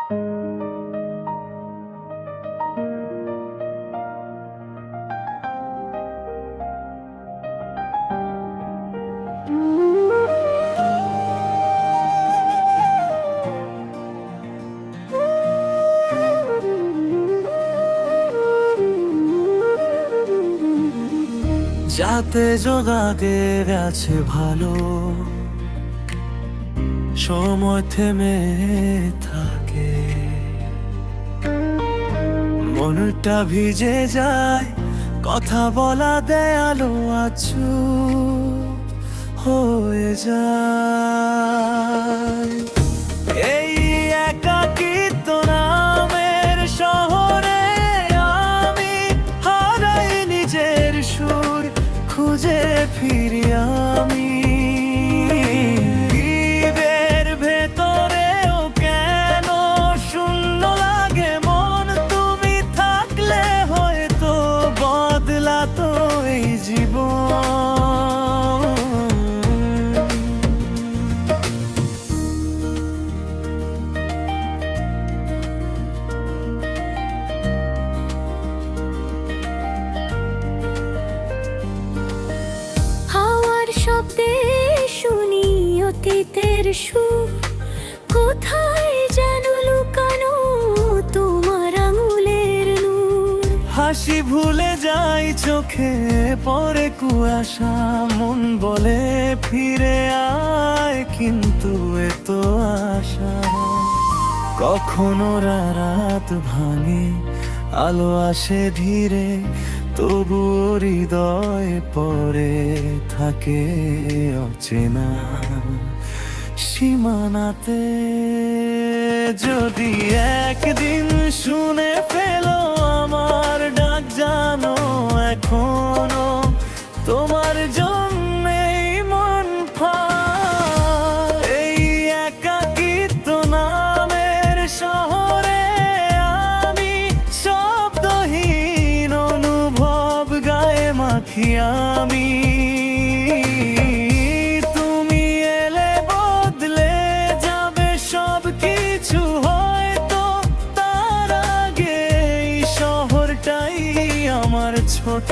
যাতে যোগাগের আছে ভালো, সময় থেমে থাকে, মনটা ভিজে যায়, কথা বলা দেয়ালো আছু হয়ে যায়। এই একাকিত্ব নামের শহরে আমি হারাই নিজের সুর, খুঁজে ফিরি আমি হৃদের ভেতরেও কেন শূন্য লাগে মন, তুমি থাকলে হয়তো বদলাতো এই জীবন। শব্দে শুনি অতীতের সুর, কোথায় যেন লুকানো তোমার আঙুলের নূর। হাসি ভুলে যাই চোখে পরে কুয়াশা, মন বলে ফিরে আয়, কিন্তু এত আশা কখনো রাত ভাঙে, আলো আসে ধীরে, তবু হৃদয় পরে থাকে অচেনা সীমানাতে। যদি একদিন শুনে ফেলো আমার ডাক, জানো এখনো তোমার জন্যেই মন ফাঁক। এই একাকিত্ব নামের শহরে আমি শব্দহীন অনুভব গায়ে মাখি আমি। তুমি এলে বদলে যাবে সব কিছু, হয়তো তার আগে এই শহরটাই আমার ছোট।